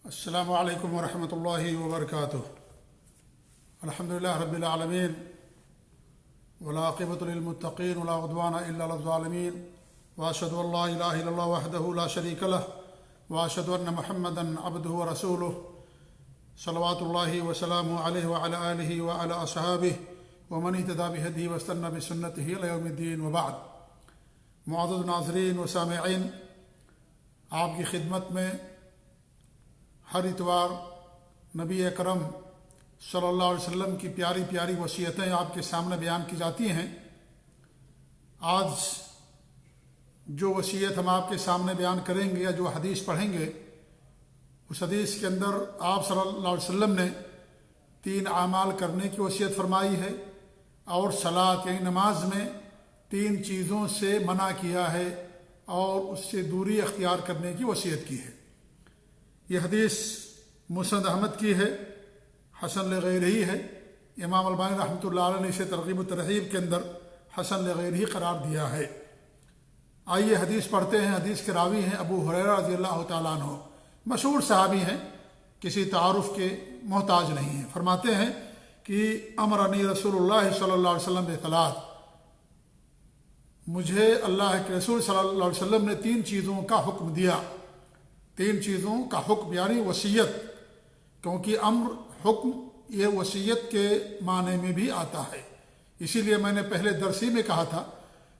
السلام علیکم ورحمۃ اللہ وبرکاتہ۔ الحمدللہ رب العالمین والعاقبۃ للمتقین ولا عدوان الا علی الظالمین، واشهد ان لا الہ الا اللہ وحدہ لا شریک لہ، واشهد ان محمدا عبدہ ورسولہ، صلوات اللہ وسلامہ علیہ وعلی آلہ وعلی اصحابہ ومن اہتدی بہدیہ واستنى بسنتہ الی یوم الدین، وبعد۔ معزز ناظرین و سامعین، آپ کی خدمت میں ہر اتوار نبی اکرم صلی اللہ علیہ وسلم کی پیاری پیاری وصیتیں آپ کے سامنے بیان کی جاتی ہیں۔ آج جو وصیت ہم آپ کے سامنے بیان کریں گے یا جو حدیث پڑھیں گے، اس حدیث کے اندر آپ صلی اللہ علیہ وسلم نے 3 اعمال کرنے کی وصیت فرمائی ہے، اور صلاۃ یعنی نماز میں 3 چیزوں سے منع کیا ہے اور اس سے دوری اختیار کرنے کی وصیت کی ہے۔ یہ حدیث مسند احمد کی ہے، حسن لغیرہ ہے۔ امام البانی رحمۃ اللہ علیہ نے اسے ترغیب و ترہیب کے اندر حسن لغیرہ قرار دیا ہے۔ آئیے حدیث پڑھتے ہیں۔ حدیث کے راوی ہیں ابو ہریرہ رضی اللہ تعالیٰ عنہ، مشہور صحابی ہیں، کسی تعارف کے محتاج نہیں ہیں۔ فرماتے ہیں کہ امرنی رسول اللہ صلی اللہ علیہ وسلم بثلاث، مجھے اللہ کے رسول صلی اللہ علیہ وسلم نے 3 چیزوں کا حکم دیا۔ 3 چیزوں کا حکم یعنی وصیت، کیونکہ امر حکم یہ وصیت کے معنی میں بھی آتا ہے۔ اسی لیے میں نے پہلے درسی میں کہا تھا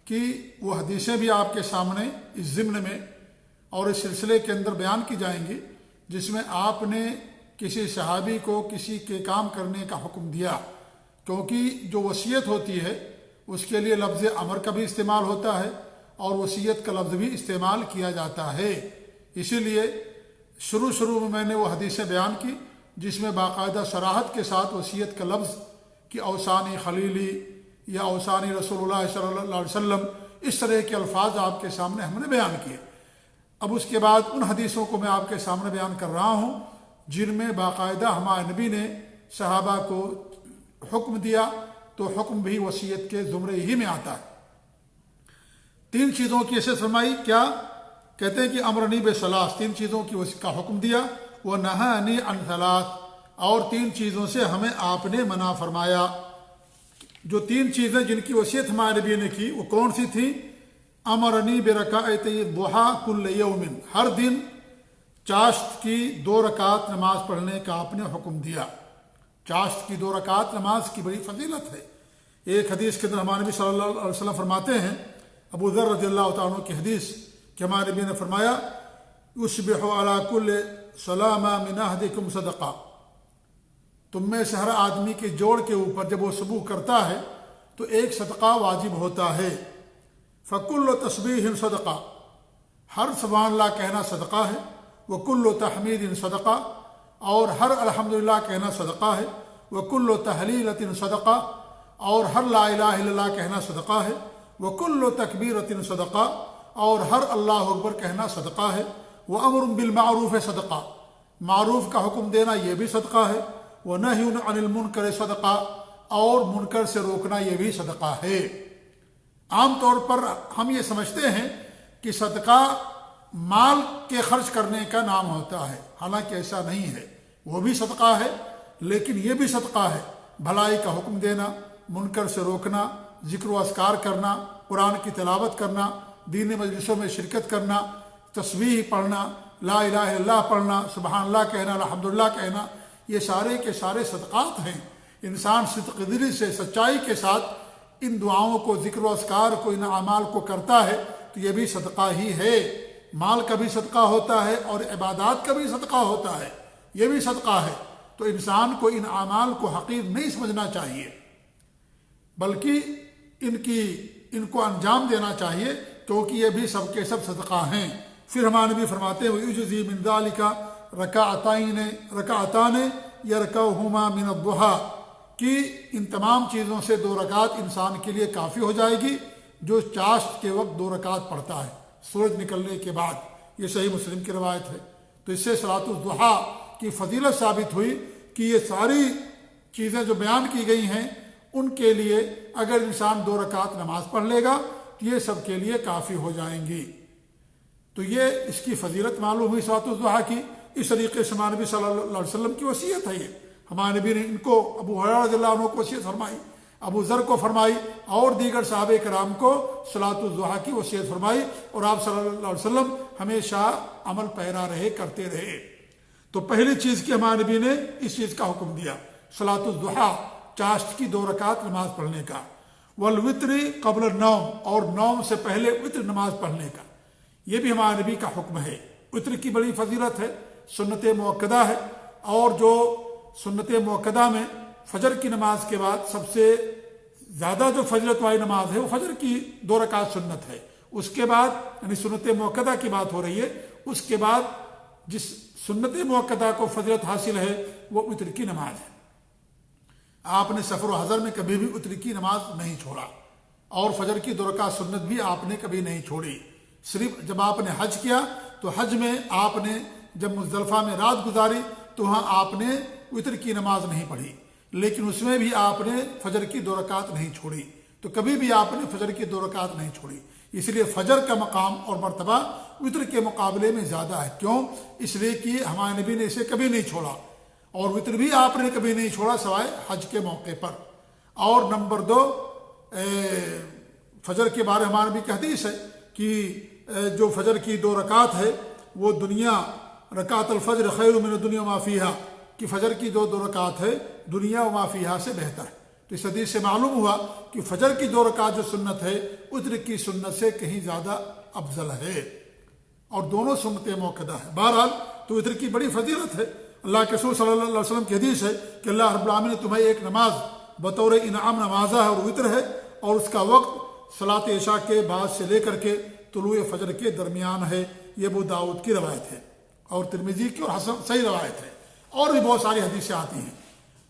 کہ وہ حدیثیں بھی آپ کے سامنے اس ضمن میں اور اس سلسلے کے اندر بیان کی جائیں گی، جس میں آپ نے کسی صحابی کو کسی کے کام کرنے کا حکم دیا، کیونکہ جو وصیت ہوتی ہے اس کے لیے لفظ امر کا بھی استعمال ہوتا ہے اور وصیت کا لفظ بھی استعمال کیا جاتا ہے۔ اسی لیے شروع میں نے وہ حدیثیں بیان کی جس میں باقاعدہ صراحت کے ساتھ وصیت کا لفظ کہ اوصانی خلیلی یا اوصانی رسول اللہ صلی اللہ علیہ وسلم، اس طرح کے الفاظ آپ کے سامنے ہم نے بیان کیے۔ اب اس کے بعد ان حدیثوں کو میں آپ کے سامنے بیان کر رہا ہوں جن میں باقاعدہ ہمارے نبی نے صحابہ کو حکم دیا، تو حکم بھی وصیت کے زمرے ہی میں آتا ہے۔ 3 چیزوں کی حیثیت فرمائی، کیا کہتے ہیں کہ امرنی بثلاث، 3 چیزوں کا حکم دیا، وہ نہانی عن ثلاث، اور 3 چیزوں سے ہمیں آپ نے منع فرمایا۔ جو 3 چیزیں جن کی وصیت ہمارے نبی نے کی وہ کون سی تھیں؟ امرنی برکعت الضحیٰ کل یوم، ہر دن چاشت کی 2 رکعت نماز پڑھنے کا آپ نے حکم دیا۔ چاشت کی 2 رکعت نماز کی بڑی فضیلت ہے۔ ایک حدیث کے اندر ہمارے نبی صلی اللہ علیہ وسلم فرماتے ہیں، ابو ذر رضی اللہ تعالیٰ عنہ کی حدیث کہ ہمارے نبی نے فرمایا، یصبح علی کل سلامہ من احدکم صدقہ، تم میں سے ہر آدمی کے جوڑ کے اوپر جب وہ صبح کرتا ہے تو ایک صدقہ واجب ہوتا ہے۔ فکل تسبیح صدقہ، ہر سبحان اللہ کہنا صدقہ ہے۔ وکل تحمید صدقہ، اور ہر الحمدللہ کہنا صدقہ ہے۔ وکل تحلیلۃ صدقہ، اور ہر لا الہ الا اللہ کہنا صدقہ ہے۔ وکل تکبیرۃ صدقہ، اور ہر اللہ اکبر کہنا صدقہ ہے۔ وامر بالمعروف صدقہ، معروف کا حکم دینا یہ بھی صدقہ ہے۔ ونہی عن المنکر صدقہ، اور منکر سے روکنا یہ بھی صدقہ ہے۔ عام طور پر ہم یہ سمجھتے ہیں کہ صدقہ مال کے خرچ کرنے کا نام ہوتا ہے، حالانکہ ایسا نہیں ہے۔ وہ بھی صدقہ ہے لیکن یہ بھی صدقہ ہے، بھلائی کا حکم دینا، منکر سے روکنا، ذکر و اذکار کرنا، قرآن کی تلاوت کرنا، دینی مجلسوں میں شرکت کرنا، تسبیح پڑھنا، لا الہ الا اللہ پڑھنا، سبحان اللہ کہنا، الحمدللہ کہنا، یہ سارے کے سارے صدقات ہیں۔ انسان صدق دلی سے سچائی کے ساتھ ان دعاؤں کو، ذکر و اذکار کو، ان اعمال کو کرتا ہے تو یہ بھی صدقہ ہی ہے۔ مال کا بھی صدقہ ہوتا ہے اور عبادات کا بھی صدقہ ہوتا ہے، یہ بھی صدقہ ہے۔ تو انسان کو ان اعمال کو حقیر نہیں سمجھنا چاہیے، بلکہ ان کو انجام دینا چاہیے، کیونکہ یہ بھی سب کے سب صدقہ ہیں۔ پھر ہمارے نبی فرماتے ہیں یجزی من ذالک رکعتان یرکعہما من الضحیٰ، کہ ان تمام چیزوں سے 2 رکعت انسان کے لیے کافی ہو جائے گی جو چاشت کے وقت 2 رکعت پڑھتا ہے سورج نکلنے کے بعد۔ یہ صحیح مسلم کی روایت ہے۔ تو اس سے صلاۃ الضحیٰ کی فضیلت ثابت ہوئی کہ یہ ساری چیزیں جو بیان کی گئی ہیں ان کے لیے اگر انسان 2 رکعت نماز پڑھ لے گا تو یہ سب کے لیے کافی ہو جائیں گی۔ تو یہ اس کی فضیلت معلوم ہوئی صلاۃ الضحیٰ کی۔ اس طریقے سے ہمارے نبی صلی اللہ علیہ وسلم کی وصیت ہے یہ. ہمارے نبی نے ان کو ابو ہریرہ رضی اللہ عنہ کو وصیت فرمائی، ابو ذر کو فرمائی، اور دیگر صحابہ کرام کو صلاۃ الضحیٰ کی وصیت فرمائی، اور آپ صلی اللہ علیہ وسلم ہمیشہ عمل پیرا رہے، کرتے رہے. تو پہلی چیز کی ہمارے نبی نے اس چیز کا حکم دیا، صلاۃ الضحیٰ، چاشت کی 2 رکعت نماز پڑھنے کا. والوتر قبل النوم، اور نوم سے پہلے وتر نماز پڑھنے کا، یہ بھی ہمارے نبی کا حکم ہے. وتر کی بڑی فضیلت ہے، سنت مؤکدہ ہے، اور جو سنت مؤکدہ میں فجر کی نماز کے بعد سب سے زیادہ جو فضیلت والی نماز ہے وہ فجر کی 2 رکعت سنت ہے. اس کے بعد یعنی سنت مؤکدہ کی بات ہو رہی ہے، اس کے بعد جس سنت مؤکدہ کو فضیلت حاصل ہے وہ وتر کی نماز ہے. آپ نے سفر و حضر میں کبھی بھی وتر کی نماز نہیں چھوڑا، اور فجر کی 2 رکعت سنت بھی آپ نے کبھی نہیں چھوڑی. صرف جب آپ نے حج کیا تو حج میں آپ نے جب مزدلفہ میں رات گزاری تو وہاں آپ نے وتر کی نماز نہیں پڑھی، لیکن اس میں بھی آپ نے فجر کی 2 رکعت نہیں چھوڑی. تو کبھی بھی آپ نے فجر کی 2 رکعت نہیں چھوڑی. اس لیے فجر کا مقام اور مرتبہ وتر کے مقابلے میں زیادہ ہے. کیوں؟ اس لیے کہ ہمارے نبی نے اسے کبھی نہیں چھوڑا، اور وتر بھی آپ نے کبھی نہیں چھوڑا سوائے حج کے موقع پر. اور نمبر 2، فجر کے بارے ہمارے نبی کی حدیث ہے کہ جو فجر کی 2 رکعت ہے وہ دنیا، رکعت الفجر خیر من الدنیا وما فیہا، کہ فجر کی 2 رکعت ہے دنیا وما فیہا سے بہتر ہے. تو اس حدیث سے معلوم ہوا کہ فجر کی 2 رکعت جو سنت ہے وتر کی سنت سے کہیں زیادہ افضل ہے، اور دونوں سنت موقدہ ہے. بہرحال تو وتر کی بڑی فضیلت ہے. اللہ کے رسول صلی اللہ علیہ وسلم کی حدیث ہے کہ اللہ رب العالمین نے تمہیں ایک نماز بطور انعام نوازا ہے اور وتر ہے، اور اس کا وقت صلاۃ عشاء کے بعد سے لے کر کے طلوع فجر کے درمیان ہے. یہ ابو داؤد کی روایت ہے، اور ترمذی کی، اور حسن صحیح روایت ہے. اور بھی بہت ساری حدیثیں آتی ہیں.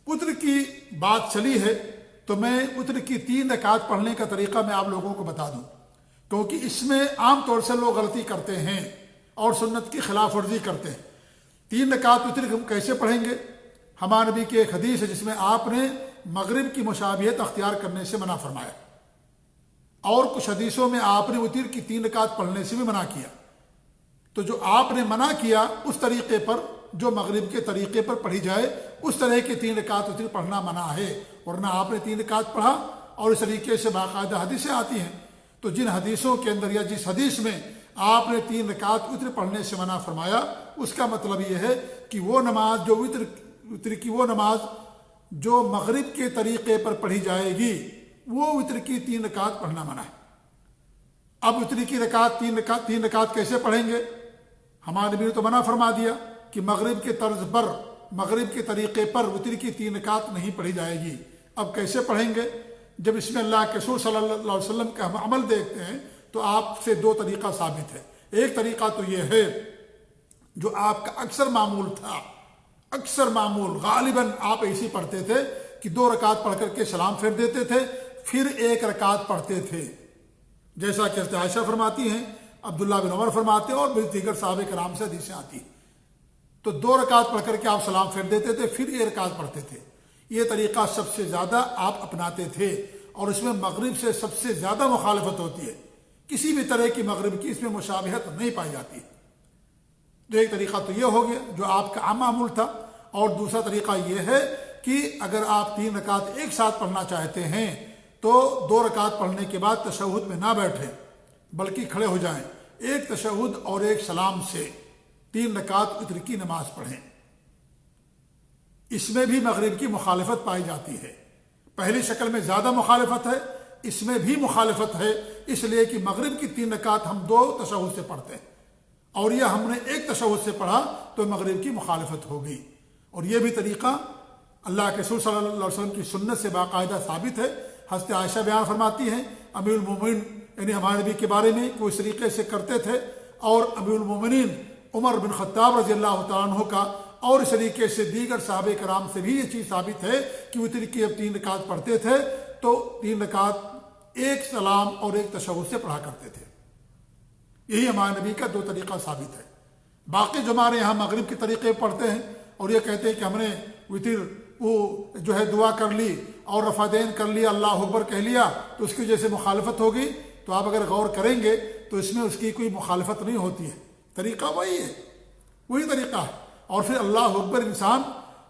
وتر کی بات چلی ہے تو میں وتر کی 3 رکعت پڑھنے کا طریقہ میں آپ لوگوں کو بتا دوں، کیونکہ اس میں عام طور سے لوگ غلطی کرتے ہیں اور سنت کی خلاف ورزی کرتے ہیں. 3 رکعت وتر ہم کیسے پڑھیں گے؟ ہمارے نبی کی ایک حدیث ہے جس میں آپ نے مغرب کی مشابہت اختیار کرنے سے منع فرمایا، اور کچھ حدیثوں میں آپ نے وتر کی 3 رکعت پڑھنے سے بھی منع کیا. تو جو آپ نے منع کیا اس طریقے پر، جو مغرب کے طریقے پر پڑھی جائے، اس طرح کی 3 رکعت وتر پڑھنا منع ہے. ورنہ آپ نے 3 رکعت پڑھا، اور اس طریقے سے باقاعدہ حدیثیں آتی ہیں. تو جن حدیثوں کے اندر یا جس حدیث میں آپ نے 3 رکعت وتر پڑھنے سے منع فرمایا، اس کا مطلب یہ ہے کہ وہ نماز جو وتر کی وہ نماز جو مغرب کے طریقے پر پڑھی جائے گی وہ وتر کی 3 رکعت پڑھنا منع ہے. اب وتر کی 3 رکعت کیسے پڑھیں گے؟ ہمارے نبی نے تو منع فرما دیا کہ مغرب کے طرز پر، مغرب کے طریقے پر وتر کی 3 رکعت نہیں پڑھی جائے گی. اب کیسے پڑھیں گے؟ جب اس میں اللہ کے رسول صلی اللہ علیہ وسلم کا ہم عمل دیکھتے ہیں تو آپ سے 2 طریقہ ثابت ہے. ایک طریقہ تو یہ ہے جو آپ کا اکثر معمول تھا، اکثر معمول غالباً آپ ایسی پڑھتے تھے کہ 2 رکعت پڑھ کر کے سلام پھیر دیتے تھے، پھر 1 رکعت پڑھتے تھے، جیسا کہ عائشہ فرماتی ہیں، عبداللہ بن عمر فرماتے ہیں، اور دیگر صحابہ کرام سے حدیثیں آتی ہیں. تو 2 رکعت پڑھ کر کے آپ سلام پھیر دیتے تھے، پھر 1 رکعت پڑھتے تھے. یہ طریقہ سب سے زیادہ آپ اپناتے تھے، اور اس میں مغرب سے سب سے زیادہ مخالفت ہوتی ہے. کسی بھی طرح کی مغرب کی اس میں مشابہت نہیں پائی جاتی. تو ایک طریقہ تو یہ ہو گیا جو آپ کا عام معمول تھا. اور دوسرا طریقہ یہ ہے کہ اگر آپ 3 رکعت ایک ساتھ پڑھنا چاہتے ہیں تو 2 رکعت پڑھنے کے بعد تشہد میں نہ بیٹھیں بلکہ کھڑے ہو جائیں، 1 تشہد اور 1 سلام سے 3 رکعت وتر کی نماز پڑھیں. اس میں بھی مغرب کی مخالفت پائی جاتی ہے. پہلی شکل میں زیادہ مخالفت ہے، اس میں بھی مخالفت ہے، اس لیے کہ مغرب کی 3 رکعت ہم 2 تشہد سے پڑھتے ہیں، اور یہ ہم نے 1 تشہد سے پڑھا تو مغرب کی مخالفت ہو گئی. اور یہ بھی طریقہ اللہ کے رسول صلی اللہ علیہ وسلم کی سنت سے باقاعدہ ثابت ہے. حضرت عائشہ بیان فرماتی ہیں امیر المومنین یعنی ہمارے نبی کے بارے میں وہ اس طریقے سے کرتے تھے، اور امیر المومنین عمر بن خطاب رضی اللہ تعالیٰ عنہ کا اور اس طریقے سے دیگر صحابہ کرام سے بھی یہ چیز ثابت ہے کہ وتر کی اب 3 رکعت پڑھتے تھے تو 3 رکعت 1 سلام اور 1 تشہد سے پڑھا کرتے تھے. یہی ہمارے نبی کا 2 طریقہ ثابت ہے. باقی جو ہمارے یہاں مغرب کے طریقے پڑھتے ہیں اور یہ کہتے ہیں کہ ہم نے وتر وہ جو ہے دعا کر لی اور رفع دین کر لیا، اللہ اکبر کہہ لیا تو اس کی وجہ سے مخالفت ہوگی، تو آپ اگر غور کریں گے تو اس میں اس کی کوئی مخالفت نہیں ہوتی ہے. طریقہ وہی ہے، وہی طریقہ ہے. اور پھر اللہ اکبر انسان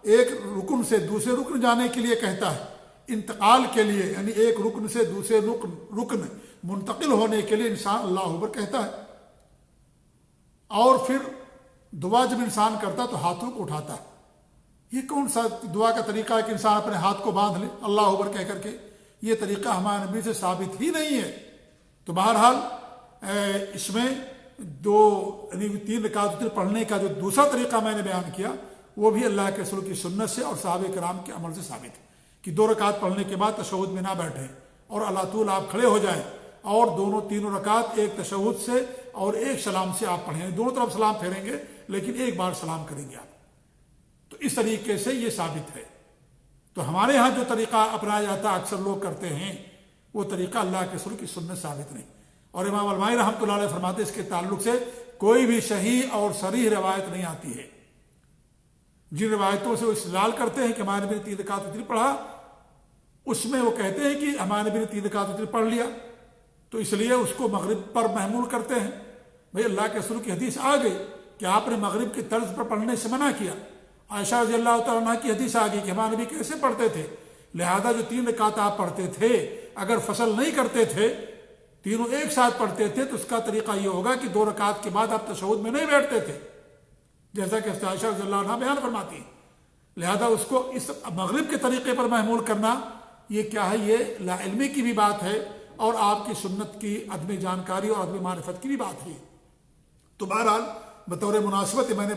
ایک رکن سے دوسرے رکن جانے کے لیے کہتا ہے، انتقال کے لیے، یعنی ایک رکن سے دوسرے رکن منتقل ہونے کے لیے انسان اللہ اکبر کہتا ہے۔ اور پھر دعا جب انسان کرتا تو ہاتھوں کو اٹھاتا ہے۔ یہ کون سا دعا کا طریقہ ہے کہ انسان اپنے ہاتھ کو باندھ لے اللہ اکبر کہہ کر کے؟ یہ طریقہ ہمارے نبی سے ثابت ہی نہیں ہے۔ تو بہرحال اس میں یعنی 3 رکعت وتر پڑھنے کا جو دوسرا طریقہ میں نے بیان کیا وہ بھی اللہ کے رسول کی سنت سے اور صحابہ کرام کے عمل سے ثابت ہے کہ 2 رکعت پڑھنے کے بعد تشہد میں نہ بیٹھیں اور اللہ طول آپ کھڑے ہو جائیں اور تینوں رکعت ایک تشہد سے اور ایک سلام سے آپ پڑھیں، دونوں طرف سلام پھیریں گے لیکن ایک بار سلام کریں گے آپ۔ تو اس طریقے سے یہ ثابت ہے۔ تو ہمارے ہاں جو طریقہ اپنایا جاتا ہے اکثر لوگ کرتے ہیں وہ طریقہ اللہ کے رسول کی سنت ثابت نہیں۔ اور امام البانی رحمۃ اللہ علیہ فرماتے اس کے تعلق سے کوئی بھی صحیح اور صریح روایت نہیں آتی ہے۔ جن روایتوں سے وہ استدلال کرتے ہیں کہ ہمارے نبی نے 3 رکعت وتر پڑھا، اس میں وہ کہتے ہیں کہ ہمارے نبی نے 3 رکعت وتر پڑھ لیا تو اس لیے اس کو مغرب پر محمول کرتے ہیں۔ بھئی اللہ کے رسول کی حدیث آ گئی کہ آپ نے مغرب کی طرز پر پڑھنے سے منع کیا۔ عائشہ رضی اللہ تعالیٰ عنہ کی حدیث آ گئی کہ ہمارے نبی کیسے پڑھتے تھے، لہذا جو 3 رکعت آپ پڑھتے تھے اگر فصل نہیں کرتے تھے، تینوں ایک ساتھ پڑھتے تھے تو اس کا طریقہ یہ ہوگا کہ 2 رکعت کے بعد آپ تشہد میں نہیں بیٹھتے تھے، جیسا کہ عائشہ رضی اللہ عنہ بیان فرماتی ہیں۔ لہذا اس کو اس مغرب کے طریقے پر محمول کرنا یہ کیا ہے، یہ لا علمی کی بھی بات ہے اور آپ کی سنت کی عدم جانکاری اور عدم معرفت کی بھی بات ہے۔ تو بہرحال بطور مناسبت میں نے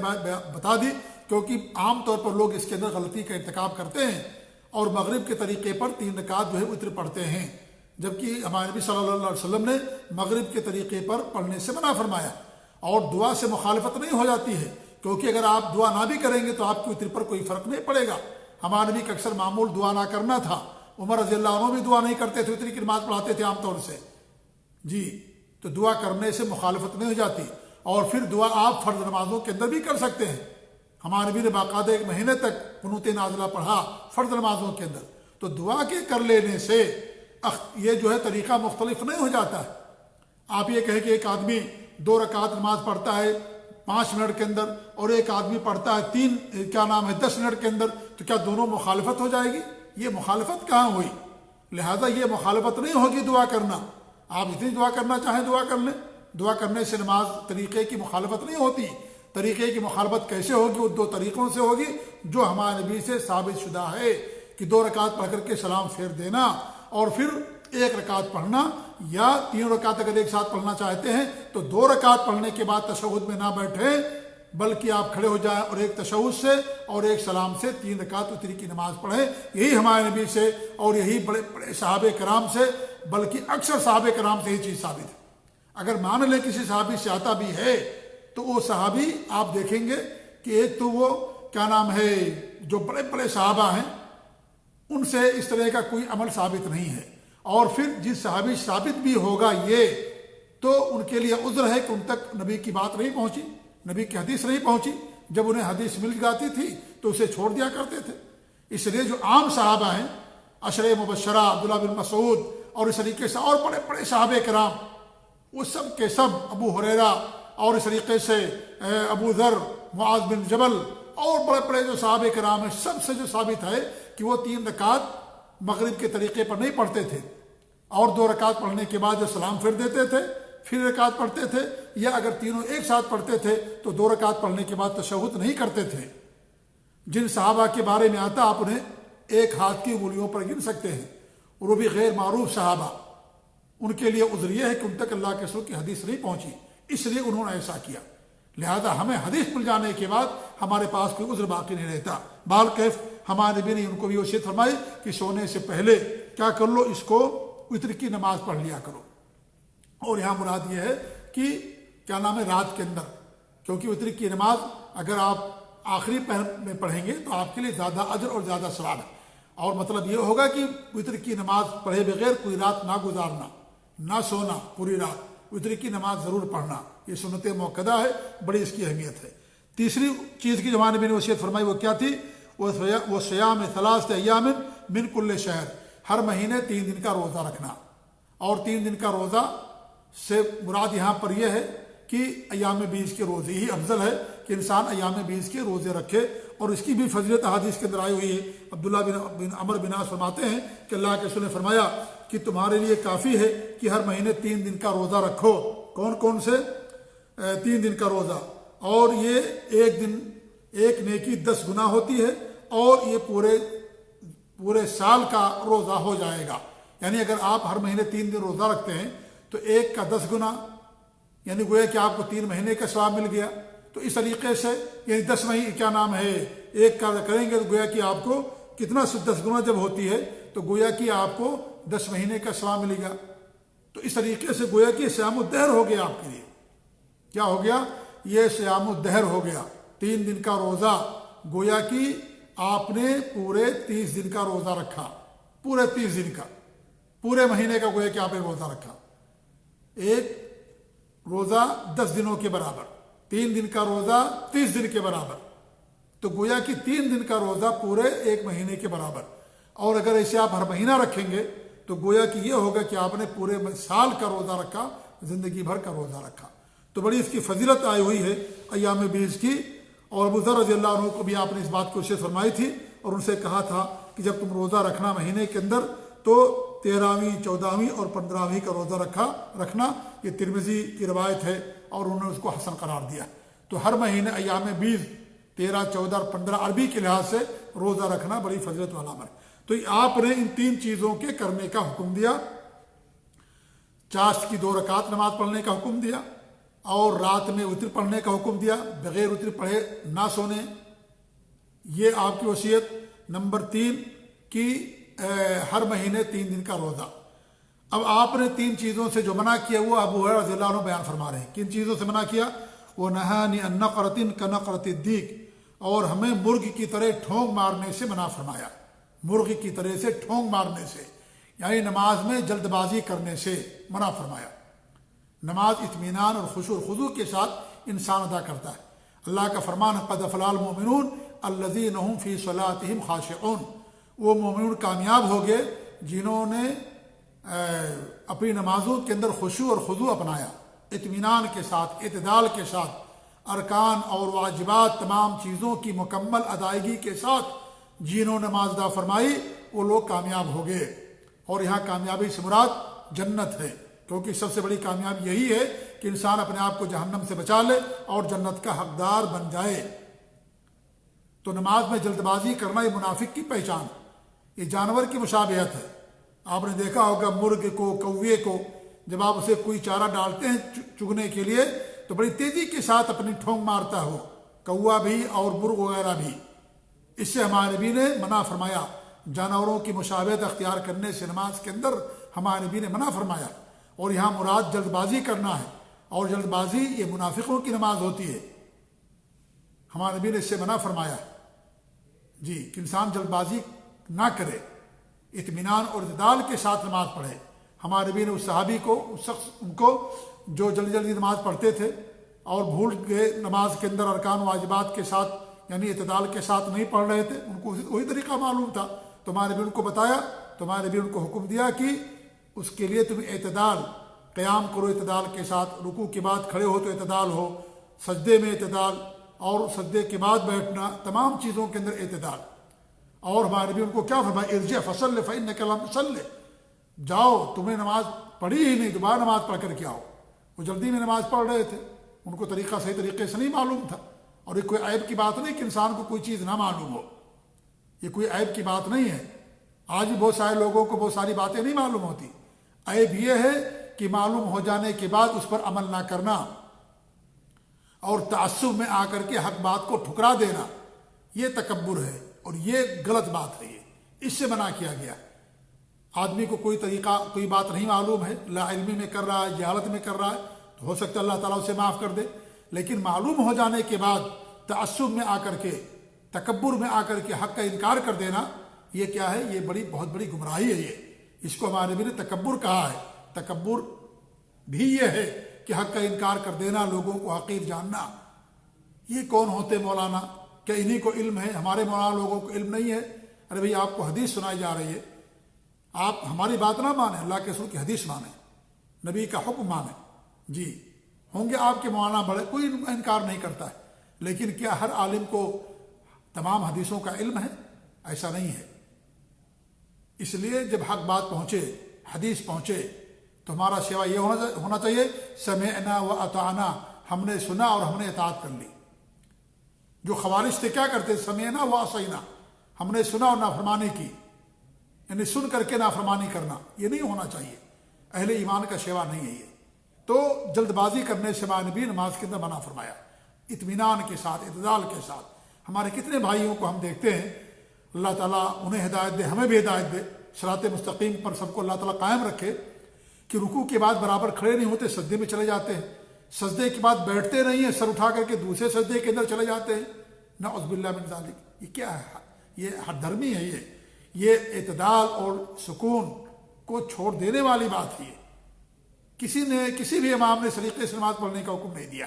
بتا دی، کیونکہ عام طور پر لوگ اس کے اندر غلطی کا ارتکاب کرتے ہیں اور مغرب کے طریقے پر 3 رکعت جو ہے وتر پڑھتے ہیں، جبکہ ہمارے نبی صلی اللہ علیہ وسلم نے مغرب کے طریقے پر پڑھنے سے منع فرمایا۔ اور دعا سے مخالفت نہیں ہو جاتی ہے، کیونکہ اگر آپ دعا نہ بھی کریں گے تو آپ کی وتر پر کوئی فرق نہیں پڑے گا۔ ہمارے نبی کا اکثر معمول دعا نہ کرنا تھا، عمر رضی اللہ عنہ بھی دعا نہیں کرتے تھے، وتر کی نماز پڑھاتے تھے عام طور سے۔ جی، تو دعا کرنے سے مخالفت نہیں ہو جاتی۔ اور پھر دعا آپ فرض نمازوں کے اندر بھی کر سکتے ہیں۔ ہمارے نبی نے باقاعدہ 1 مہینے تک قنوت نازلہ پڑھا فرض نمازوں کے اندر۔ تو دعا کے کر لینے سے یہ جو ہے طریقہ مختلف نہیں ہو جاتا ہے۔ آپ یہ کہیں کہ ایک آدمی 2 رکعت نماز پڑھتا ہے 5 منٹ کے اندر اور ایک آدمی پڑھتا ہے 10 منٹ کے اندر، تو کیا دونوں مخالفت ہو جائے گی؟ یہ مخالفت کہاں ہوئی؟ لہذا یہ مخالفت نہیں ہوگی دعا کرنا۔ آپ جتنی دعا کرنا چاہیں دعا کر لیں، دعا کرنے سے نماز طریقے کی مخالفت نہیں ہوتی۔ طریقے کی مخالفت کیسے ہوگی؟ وہ 2 طریقوں سے ہوگی جو ہمارے نبی سے ثابت شدہ ہے کہ 2 رکعت پڑھ کر کے سلام پھیر دینا اور پھر 1 رکعت پڑھنا، یا 3 رکعت اگر ایک ساتھ پڑھنا چاہتے ہیں تو 2 رکعت پڑھنے کے بعد تشہد میں نہ بیٹھیں بلکہ آپ کھڑے ہو جائیں اور ایک تشہد سے اور ایک سلام سے 3 رکعت وتر کی نماز پڑھیں۔ یہی ہمارے نبی سے اور یہی بڑے بڑے صحابہ کرام سے، بلکہ اکثر صحابہ کرام سے یہ چیز ثابت ہے۔ اگر مان لیں کسی صحابی سے آتا بھی ہے تو وہ صحابی آپ دیکھیں گے کہ ایک تو وہ کیا نام ہے جو بڑے بڑے صحابہ ہیں ان سے اس طرح کا کوئی عمل ثابت نہیں ہے، اور پھر جس صحابی ثابت بھی ہوگا یہ تو ان کے لیے عذر ہے کہ ان تک نبی کی بات نہیں پہنچی، نبی کی حدیث نہیں پہنچی۔ جب انہیں حدیث مل جاتی تھی تو اسے چھوڑ دیا کرتے تھے۔ اس لیے جو عام صحابہ ہیں، عشرہ مبشرہ، عبداللہ بن مسعود اور اس طریقے سے اور بڑے بڑے صحابہ کرام، وہ سب کے سب، ابو ہریرہ اور اس طریقے سے ابو ذر، معاذ بن جبل اور بڑے بڑے جو صحابہ کرام ہیں، سب سے جو ثابت ہے کہ وہ 3 رکعت مغرب کے طریقے پر نہیں پڑھتے تھے، اور 2 رکعت پڑھنے کے بعد جو سلام پھیر دیتے تھے پھر رکعت پڑھتے تھے، یا اگر تینوں ایک ساتھ پڑھتے تھے تو 2 رکعت پڑھنے کے بعد تشہد نہیں کرتے تھے۔ جن صحابہ کے بارے میں آتا آپ انہیں ایک ہاتھ کی انگلیوں پر گن سکتے ہیں، اور وہ بھی غیر معروف صحابہ، ان کے لیے عذر یہ ہے کہ ان تک اللہ کے رسول کی حدیث نہیں پہنچی، اس لیے انہوں نے ایسا کیا۔ لہذا ہمیں حدیث مل جانے کے بعد ہمارے پاس کوئی عذر باقی نہیں رہتا۔ بال کیف ہمارے نبی نے ان کو بھی وصیت فرمائی کہ سونے سے پہلے کیا کر لو، اس کو وتر کی نماز پڑھ لیا کرو۔ اور یہاں مراد یہ ہے کہ کیا نام ہے رات کے اندر، کیونکہ وتر کی نماز اگر آپ آخری پہر میں پڑھیں گے تو آپ کے لیے زیادہ اجر اور زیادہ ثواب ہے۔ اور مطلب یہ ہوگا کہ وتر کی نماز پڑھے بغیر کوئی رات نہ گزارنا، نہ سونا پوری رات، وتر کی نماز ضرور پڑھنا، یہ سنت موقدہ ہے، بڑی اس کی اہمیت ہے۔ تیسری چیز کی زمانے میں نے وصیت فرمائی وہ کیا تھی؟ وہ صیام 3 ایام من کل شہر، ہر مہینے 3 دن کا روزہ رکھنا۔ اور 3 دن کا روزہ سے مراد یہاں پر یہ ہے کہ ایام 20 کے روزے ہی افضل ہے کہ کہ انسان ایام بیس کے روزے رکھے، اور اس کی بھی فضیلت حدیث کے اندر آئی ہوئی ہے۔ عبداللہ بن عمر بن عاص فرماتے ہیں کہ اللہ کے رسول نے فرمایا کہ تمہارے لیے کافی ہے کہ ہر مہینے 3 دن کا روزہ رکھو۔ کون کون سے؟ 3 دن کا روزہ، اور یہ ایک نیکی 10 گنا ہوتی ہے، اور یہ پورے سال کا روزہ ہو جائے گا۔ یعنی اگر آپ ہر مہینے 3 دن روزہ رکھتے ہیں تو ایک کا 10 گنا، یعنی گویا کہ آپ کو 3 مہینے کا ثواب مل گیا۔ تو اس طریقے سے یعنی 10 مہینے کیا نام ہے، ایک کا کریں گے تو گویا کہ آپ کو کتنا 10 گنا جب ہوتی ہے تو گویا کہ آپ کو 10 مہینے کا ثواب ملے گا۔ تو اس طریقے سے گویا کہ صیام الدہر ہو گیا آپ کے لیے۔ کیا ہو گیا؟ یہ صیام الدہر ہو گیا، 3 دن کا روزہ، گویا کہ آپ نے پورے 30 دن کا روزہ رکھا، پورے 30 دن کا، پورے مہینے کا گویا کہ آپ نے روزہ رکھا۔ ایک روزہ 10 دنوں کے برابر، 3 دن کا روزہ 30 دن کے برابر، تو گویا کہ 3 دن کا روزہ پورے 1 مہینے کے برابر۔ اور اگر ایسے آپ ہر مہینہ رکھیں گے تو گویا کہ یہ ہوگا کہ آپ نے پورے سال کا روزہ رکھا، زندگی بھر کا روزہ رکھا۔ تو بڑی اس کی فضیلت آئی ہوئی ہے ایام بیس کی۔ اور ابو ذر رضی اللہ عنہ کو بھی آپ نے اس بات کو ارشاد فرمائی تھی، اور ان سے کہا تھا کہ جب تم روزہ رکھنا مہینے کے اندر تو 13ویں 14ویں اور 15ویں کا روزہ رکھنا۔ یہ ترمذی کی روایت ہے اور انہوں نے اس کو حسن قرار دیا۔ تو ہر مہینے ایام بیس 13 14 اور 15 عربی کے لحاظ سے روزہ رکھنا بڑی فضیلت والا عمل ہے۔ تو آپ نے ان 3 چیزوں کے کرنے کا حکم دیا، چاشت کی 2 رکعت نماز پڑھنے کا حکم دیا، اور رات میں وتر پڑھنے کا حکم دیا، بغیر وتر پڑھے نہ سونے، یہ آپ کی وصیت۔ نمبر 3 کہ ہر مہینے 3 دن کا روزہ۔ اب آپ نے 3 چیزوں سے جو منع کیا وہ ابو ہریرہ رضی اللہ عنہ بیان فرما رہے ہیں۔ کن چیزوں سے منع کیا؟ وہ نہانی عن نقرۃ کنقرۃ الدیک، اور ہمیں مرغ کی طرح ٹھونگ مارنے سے منع فرمایا، مرغ کی طرح سے ٹھونگ مارنے سے، یعنی نماز میں جلد بازی کرنے سے منع فرمایا۔ نماز اطمینان اور خشوع و خضوع کے ساتھ انسان ادا کرتا ہے۔ اللہ کا فرمان ہے قد افلح المؤمنون الذین هم فی صلاتهم خاشعون، وہ مومنون کامیاب ہو گئے جنہوں نے اپنی نمازوں کے اندر خشوع اور خضوع اپنایا، اطمینان کے ساتھ، اعتدال کے ساتھ، ارکان اور واجبات تمام چیزوں کی مکمل ادائیگی کے ساتھ جنہوں نے نماز ادا فرمائی وہ لوگ کامیاب ہو گئے۔ اور یہاں کامیابی سے مراد جنت ہے، کیونکہ سب سے بڑی کامیابی یہی ہے کہ انسان اپنے آپ کو جہنم سے بچا لے اور جنت کا حقدار بن جائے۔ تو نماز میں جلد بازی کرنا یہ منافق کی پہچان، یہ جانور کی مشابہت ہے۔ آپ نے دیکھا ہوگا مرغ کو، کوے کو، جب آپ اسے کوئی چارہ ڈالتے ہیں چگنے کے لیے تو بڑی تیزی کے ساتھ اپنی ٹھونگ مارتا ہو، کوا بھی اور مرغ وغیرہ بھی۔ اس سے ہمارے نبی نے منع فرمایا، جانوروں کی مشابہت اختیار کرنے سے نماز کے اندر ہمارے نبی نے منع فرمایا۔ اور یہاں مراد جلد بازی کرنا ہے، اور جلد بازی یہ منافقوں کی نماز ہوتی ہے، ہمارے نبی نے اس سے منع فرمایا جی کہ انسان جلد بازی نہ کرے، اطمینان اور اعتدال کے ساتھ نماز پڑھے۔ ہمارے نبی نے اس صحابی کو، اس شخص ان کو جو جلدی جلدی نماز پڑھتے تھے اور بھول گئے نماز کے اندر ارکان واجبات کے ساتھ، یعنی اعتدال کے ساتھ نہیں پڑھ رہے تھے، ان کو وہی طریقہ معلوم تھا، تو ہمارے نبی ان کو بتایا، تو ہمارے نبی ان کو حکم دیا کہ اس کے لیے تم اعتدال، قیام کرو اعتدال کے ساتھ، رکوع کے بعد کھڑے ہو تو اعتدال ہو، سجدے میں اعتدال، اور سجدے کے بعد بیٹھنا، تمام چیزوں کے اندر اعتدال۔ اور ہمارے نبی ان کو کیا فرمایا؟ ارجع فصل فإنک لم تصلی، جاؤ تمہیں نماز پڑھی ہی نہیں، دوبارہ نماز پڑھ کر کے آؤ۔ وہ جلدی میں نماز پڑھ رہے تھے، ان کو طریقہ صحیح طریقے سے نہیں معلوم تھا۔ اور یہ کوئی عیب کی بات نہیں کہ انسان کو کوئی چیز نہ معلوم ہو، یہ کوئی عیب کی بات نہیں ہے۔ آج بھی بہت سارے لوگوں کو بہت ساری باتیں نہیں معلوم ہوتی۔ عیب یہ ہے کہ معلوم ہو جانے کے بعد اس پر عمل نہ کرنا اور تعصب میں آ کر کے حق بات کو ٹھکرا دینا، یہ تکبر ہے اور یہ غلط بات ہے۔ یہ اس سے منع کیا گیا۔ آدمی کو کوئی طریقہ، کوئی بات نہیں معلوم ہے، لا علمی میں کر رہا ہے، جہالت میں کر رہا ہے، تو ہو سکتا ہے اللہ تعالیٰ اسے معاف کر دے، لیکن معلوم ہو جانے کے بعد تعصب میں آ کر کے، تکبر میں آ کر کے حق کا انکار کر دینا، یہ کیا ہے؟ یہ بہت بڑی گمراہی ہے۔ یہ اس کو ہمارے نبی نے تکبر کہا ہے۔ تکبر بھی یہ ہے کہ حق کا انکار کر دینا، لوگوں کو حقیر جاننا۔ یہ کون ہوتے مولانا؟ کہ انہی کو علم ہے؟ ہمارے مولانا لوگوں کو علم نہیں ہے؟ ارے بھئی آپ کو حدیث سنائی جا رہی ہے، آپ ہماری بات نہ مانیں، اللہ کے رسول کی حدیث مانیں، نبی کا حکم مانیں۔ جی ہوں گے آپ کے مولانا بڑے، کوئی انکار نہیں کرتا ہے، لیکن کیا ہر عالم کو تمام حدیثوں کا علم ہے؟ ایسا نہیں ہے۔ اس لیے جب حق بات پہنچے، حدیث پہنچے، تو ہمارا سوا یہ ہونا چاہیے سمعنا و اطعنا، ہم نے سنا اور ہم نے اطاعت کر لی۔ جو خوارج تھے کیا کرتے؟ سمعنا و عصینا، ہم نے سنا اور نافرمانی کی، یعنی سن کر کے نافرمانی کرنا، یہ نہیں ہونا چاہیے، اہل ایمان کا شیوا نہیں ہے یہ۔ تو جلد بازی کرنے سے ہمارے نبی نماز کے اندر منع فرمایا، اطمینان کے ساتھ، اعتدال کے ساتھ۔ ہمارے کتنے بھائیوں کو ہم دیکھتے ہیں، اللہ تعالیٰ انہیں ہدایت دے، ہمیں بھی ہدایت دے، صراط مستقیم پر سب کو اللہ تعالیٰ قائم رکھے، کہ رکوع کے بعد برابر کھڑے نہیں ہوتے، سجدے میں چلے جاتے ہیں، سجدے کے بعد بیٹھتے نہیں ہیں، سر اٹھا کر کے دوسرے سجدے کے اندر چلے جاتے ہیں، نعوذ باللہ من ذالک۔ یہ کیا ہے؟ یہ حد دھرمی ہے، یہ اعتدال اور سکون کو چھوڑ دینے والی بات ہے۔ کسی بھی امام نے سلیقے سے نماز پڑھنے کا حکم نہیں دیا۔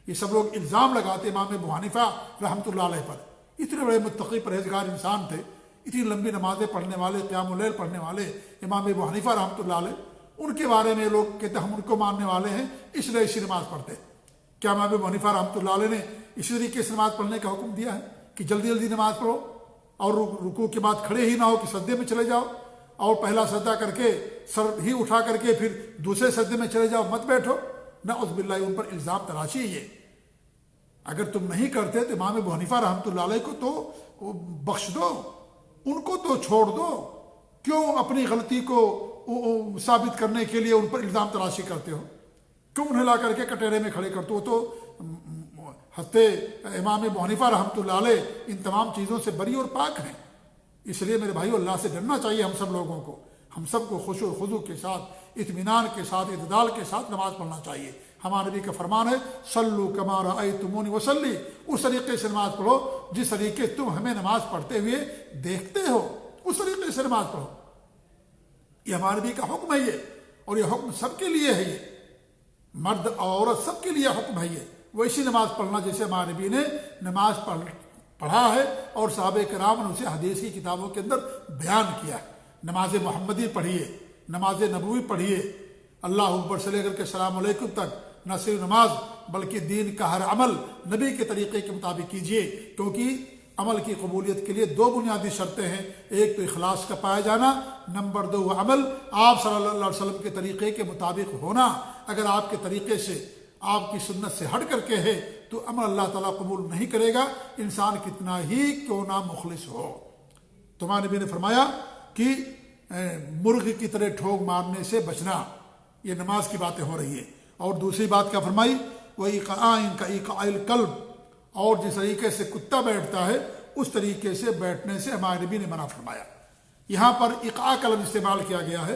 یہ سب لوگ الزام لگاتے امام ابو حنیفہ رحمۃ اللہ علیہ پر، اتنے بڑے متقی پرہیزگار انسان تھے، اتنی لمبی نمازیں پڑھنے والے، قیام اللیل پڑھنے والے امام ابو حنیفہ رحمۃ اللہ علیہ، ان کے بارے میں لوگ کہتے ہم ان کو ماننے والے ہیں اس لیے ایسی نماز پڑھتے۔ کیا امام ابو حنیفہ رحمۃ اللہ علیہ نے اسی طریقے سے نماز پڑھنے کا حکم دیا ہے کہ جلدی جلدی نماز پڑھو اور رکوع کے بعد کھڑے ہی نہ ہو کہ سجدے میں چلے جاؤ، اور پہلا سجدہ کر کے سر ہی اٹھا کر کے پھر دوسرے سجدے میں چلے جاؤ، مت بیٹھو؟ نعوذ باللہ، ان پر الزام تراشی ہے یہ۔ اگر تم نہیں کرتے تو امام ابو حنیفہ رحمۃ اللہ علیہ کو تو بخش دو، ان کو تو چھوڑ دو، کیوں اپنی غلطی کو ثابت کرنے کے لیے ان پر الزام تراشی کرتے ہو؟ کیوں انہیں لا کر کے کٹہرے میں کھڑے کرتے ہو؟ تو حضرت امام ابو حنیفہ رحمۃ اللہ علیہ ان تمام چیزوں سے بری اور پاک ہیں۔ اس لیے میرے بھائیو، اللہ سے ڈرنا چاہیے ہم سب لوگوں کو، ہم سب کو خشوع و خضوع کے ساتھ، اطمینان کے ساتھ، اعتدال کے ساتھ نماز پڑھنا چاہیے۔ ہمارے نبی کا فرمان ہے صلو کما رأیتمونی وصلی، اس طریقے سے نماز پڑھو جس طریقے تم ہمیں نماز پڑھتے ہوئے دیکھتے ہو، اس طریقے سے نماز پڑھو۔ یہ ہمارے نبی کا حکم ہے یہ، اور یہ حکم سب کے لیے ہے، یہ مرد اور عورت سب کے لیے حکم ہے یہ، ویسی نماز پڑھنا جیسے ہمارے نبی نے نماز پڑھا ہے اور صحابہ کرام نے اسے حدیث کی کتابوں کے اندر بیان کیا ہے۔ نماز محمدی پڑھیے، نماز نبوی پڑھیے، اللہ اکبر سے لے کر کے السلام علیکم تک، نہ صرف نماز بلکہ دین کا ہر عمل نبی کے طریقے کے مطابق کیجیے، کیونکہ عمل کی قبولیت کے لیے دو بنیادی شرطیں ہیں، ایک تو اخلاص کا پایا جانا، نمبر دو عمل آپ صلی اللہ علیہ وسلم کے طریقے کے مطابق ہونا۔ اگر آپ کے طریقے سے، آپ کی سنت سے ہٹ کر کے ہے تو عمل اللہ تعالیٰ قبول نہیں کرے گا، انسان کتنا ہی کیوں نہ مخلص ہو۔ تو ہمارے نبی نے فرمایا کہ مرغ کی طرح ٹھوک مارنے سے بچنا، یہ نماز کی باتیں ہو رہی ہے۔ اور دوسری بات کیا فرمائی؟ وہ ایقاء کا ایقاء الکلب، اور جس طریقے سے کتا بیٹھتا ہے اس طریقے سے بیٹھنے سے ہمارے نبی نے منع فرمایا۔ یہاں پر ایقاء کا لفظ استعمال کیا گیا ہے،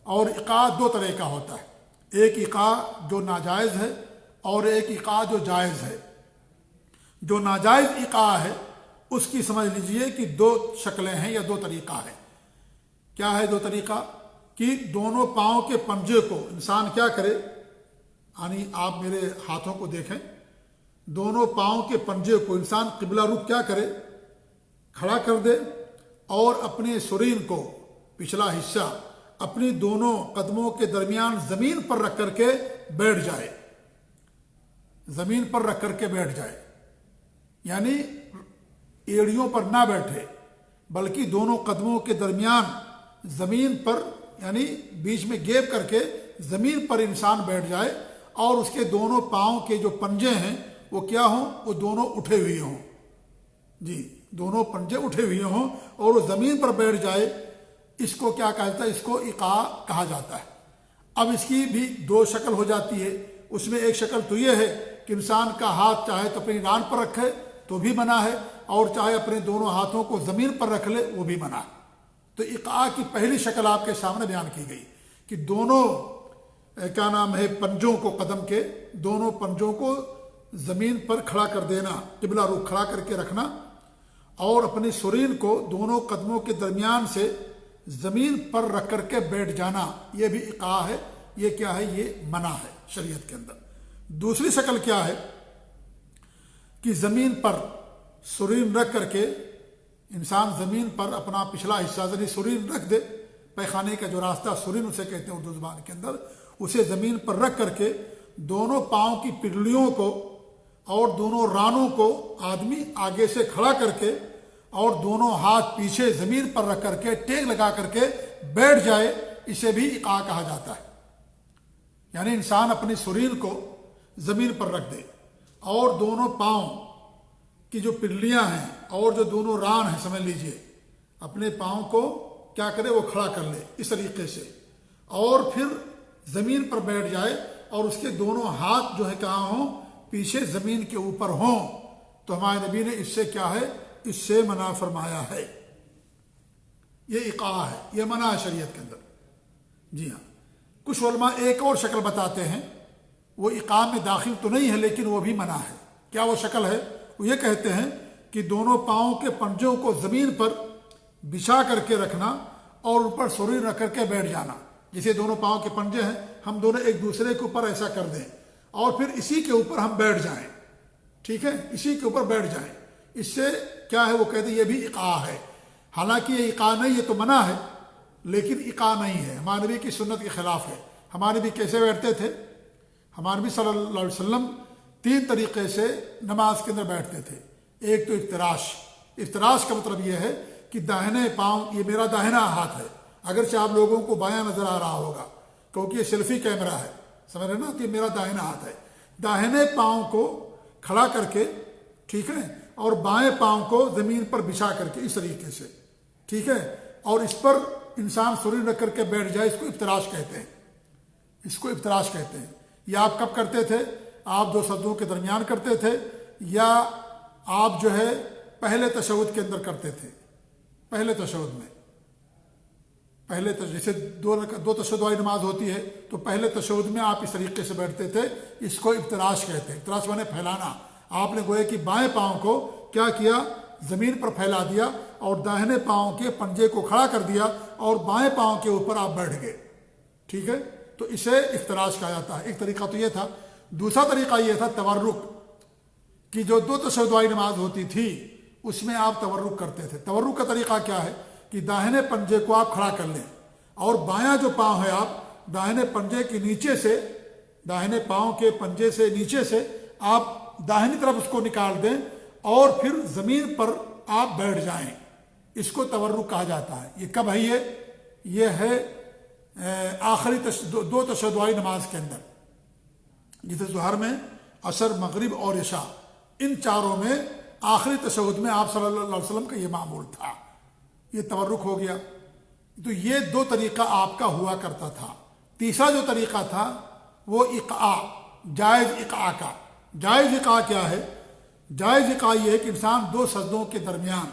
اور ایقاء دو طرح کا ہوتا ہے، ایک ایقاء جو ناجائز ہے اور ایک ایقاء جو جائز ہے۔ جو ناجائز ایقاء ہے اس کی سمجھ لیجئے کہ دو شکلیں ہیں یا دو طریقہ ہے۔ کیا ہے دو طریقہ؟ کہ دونوں پاؤں کے پنجے کو انسان کیا کرے، یعنی آپ میرے ہاتھوں کو دیکھیں، دونوں پاؤں کے پنجے کو انسان قبلہ رخ کیا کرے، کھڑا کر دے، اور اپنے سرین کو، پچھلا حصہ اپنی دونوں قدموں کے درمیان زمین پر رکھ کر کے بیٹھ جائے، زمین پر رکھ کر کے بیٹھ جائے، یعنی ایڑیوں پر نہ بیٹھے بلکہ دونوں قدموں کے درمیان زمین پر، یعنی بیچ میں گیپ کر کے زمین پر انسان بیٹھ جائے، اور اس کے دونوں پاؤں کے جو پنجے ہیں وہ کیا ہوں، وہ دونوں اٹھے ہوئے ہوں، جی دونوں پنجے اٹھے ہوئے ہوں، اور وہ زمین پر بیٹھ جائے، اس کو کیا کہتا ہے؟ اس کو ایقاء کہا جاتا ہے۔ اب اس کی بھی دو شکل ہو جاتی ہے، اس میں ایک شکل تو یہ ہے کہ انسان کا ہاتھ چاہے تو اپنی ران پر رکھے تو بھی منع ہے، اور چاہے اپنے دونوں ہاتھوں کو زمین پر رکھ لے وہ بھی منع ہے۔ تو ایقاء کی پہلی شکل آپ کے سامنے بیان کی گئی کہ دونوں کیا نام ہے، پنجوں کو، قدم کے دونوں پنجوں کو زمین پر کھڑا کر دینا، قبلہ رخ کھڑا کر کے رکھنا، اور اپنی سرین کو دونوں قدموں کے درمیان سے زمین پر رکھ کر کے بیٹھ جانا، یہ بھی ایقاء ہے۔ یہ کیا ہے؟ یہ منع ہے شریعت کے اندر۔ دوسری شکل کیا ہے کہ زمین پر سرین رکھ کر کے انسان زمین پر اپنا پچھلا حصہ، یعنی سرین رکھ دے، پیخانے کا جو راستہ سرین اسے کہتے ہیں اردو زبان کے اندر، اسے زمین پر رکھ کر کے دونوں پاؤں کی پنڈلیوں کو اور دونوں رانوں کو آدمی آگے سے کھڑا کر کے اور دونوں ہاتھ پیچھے زمین پر رکھ کر کے ٹیک لگا کر کے بیٹھ جائے، اسے بھی اقاع کہا جاتا ہے۔ یعنی انسان اپنی سرین کو زمین پر رکھ دے اور دونوں پاؤں کی جو پللیاں ہیں اور جو دونوں ران ہیں، سمجھ لیجئے، اپنے پاؤں کو کیا کرے، وہ کھڑا کر لے اس طریقے سے، اور پھر زمین پر بیٹھ جائے اور اس کے دونوں ہاتھ جو ہے کہاں ہوں، پیچھے زمین کے اوپر ہوں، تو ہمارے نبی نے اس سے کیا ہے، اس سے منع فرمایا ہے۔ یہ اقاع ہے، یہ منع ہے شریعت کے اندر۔ جی ہاں، کچھ علماء ایک اور شکل بتاتے ہیں، وہ اقاع میں داخل تو نہیں ہے لیکن وہ بھی منع ہے۔ کیا وہ شکل ہے؟ وہ یہ کہتے ہیں کہ دونوں پاؤں کے پنجوں کو زمین پر بچھا کر کے رکھنا اور اوپر سرین رکھ کر کے بیٹھ جانا، جسے دونوں پاؤں کے پنجے ہیں، ہم دونوں ایک دوسرے کے اوپر ایسا کر دیں اور پھر اسی کے اوپر ہم بیٹھ جائیں، ٹھیک ہے، اسی کے اوپر بیٹھ جائیں۔ اس سے کیا ہے، وہ کہتے ہیں یہ بھی اقاع ہے۔ حالانکہ یہ اقاع نہیں، یہ تو منع ہے لیکن اقاع نہیں ہے، ہمارے نبی کی سنت کے خلاف ہے۔ ہمارے نبی کیسے بیٹھتے تھے؟ ہمارے نبی صلی اللہ علیہ وسلم 3 طریقے سے نماز کے اندر بیٹھتے تھے۔ ایک تو افتراش۔ افتراش کا مطلب یہ ہے کہ داہنے پاؤں، یہ میرا داہنا ہاتھ ہے، اگرچہ آپ لوگوں کو بایاں نظر آ رہا ہوگا کیونکہ یہ سیلفی کیمرہ ہے، سمجھ رہے نا، کہ میرا داہنا ہاتھ ہے۔ داہنے پاؤں کو کھڑا کر کے، ٹھیک ہے، اور بائیں پاؤں کو زمین پر بچھا کر کے اس طریقے سے، ٹھیک ہے، اور اس پر انسان سرین رکھ کر کے بیٹھ جائے، اس کو افتراش کہتے ہیں۔ اس کو افتراش کہتے ہیں۔ یہ آپ کب کرتے تھے؟ آپ 2 سجدوں کے درمیان کرتے تھے، یا آپ جو ہے پہلے تشہد کے اندر کرتے تھے؟ پہلے تشہد میں، جیسے 2 تشہد والی نماز ہوتی ہے تو پہلے تشہد میں آپ اس طریقے سے بیٹھتے تھے، اس کو افتراش کہتے ہیں۔ افتراش مانے پھیلانا۔ آپ نے گویا کہ بائیں پاؤں کو کیا کیا، زمین پر پھیلا دیا اور داہنے پاؤں کے پنجے کو کھڑا کر دیا اور بائیں پاؤں کے اوپر آپ بیٹھ گئے، ٹھیک ہے، تو اسے افتراش کہا جاتا ہے۔ ایک طریقہ تو یہ تھا۔ دوسرا طریقہ یہ تھا تورک، کہ جو 2 تشہد والی نماز ہوتی تھی اس میں آپ تورک کرتے تھے۔ تورک کا طریقہ کیا ہے کہ داہنے پنجے کو آپ کھڑا کر لیں اور بایاں جو پاؤں ہے آپ داہنے پنجے کے نیچے سے، داہنے پاؤں کے پنجے سے نیچے سے آپ داہنی طرف اس کو نکال دیں اور پھر زمین پر آپ بیٹھ جائیں، اس کو تورک کہا جاتا ہے۔ یہ کب ہے؟ یہ ہے آخری 2 تشہد والی نماز کے اندر، جیسے ظہر میں، عصر، مغرب اور عشاء، ان چاروں میں آخری تشہد میں آپ صلی اللہ علیہ وسلم کا یہ معمول تھا۔ یہ تورک ہو گیا۔ تو یہ 2 طریقہ آپ کا ہوا کرتا تھا۔ تیسرا جو طریقہ تھا وہ اقاع، جائز اقاع کا۔ جائز اقاع کیا ہے؟ جائز اقاع یہ ہے کہ انسان 2 سجدوں کے درمیان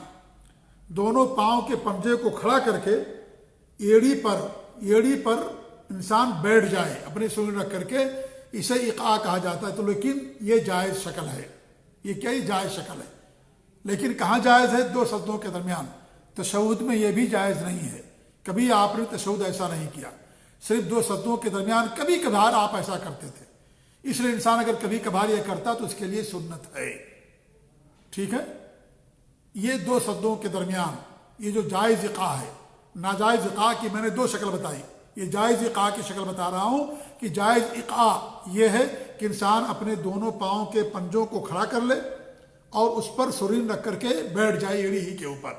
دونوں پاؤں کے پنجے کو کھڑا کر کے ایڑی پر انسان بیٹھ جائے اپنی سرین رکھ کر کے، اسے اقاع کہا جاتا ہے۔ تو لیکن یہ جائز شکل ہے، یہ کیا جائز شکل ہے، لیکن کہاں جائز ہے؟ 2 سجدوں کے درمیان۔ تشہد میں یہ بھی جائز نہیں ہے، کبھی آپ نے تشہد ایسا نہیں کیا، صرف 2 سجدوں کے درمیان کبھی کبھار آپ ایسا کرتے تھے۔ اس لیے انسان اگر کبھی کبھار یہ کرتا تو اس کے لیے سنت ہے، ٹھیک ہے۔ یہ 2 سجدوں کے درمیان یہ جو جائز اقاع ہے، ناجائز اقاع کی میں نے 2 شکل بتائی، یہ جائز اقاع کی شکل بتا رہا ہوں کہ جائز اقاع یہ ہے کہ انسان اپنے دونوں پاؤں کے پنجوں کو کھڑا کر لے اور اس پر سرین رکھ کر کے بیٹھ جائے ایڑی ہی کے اوپر،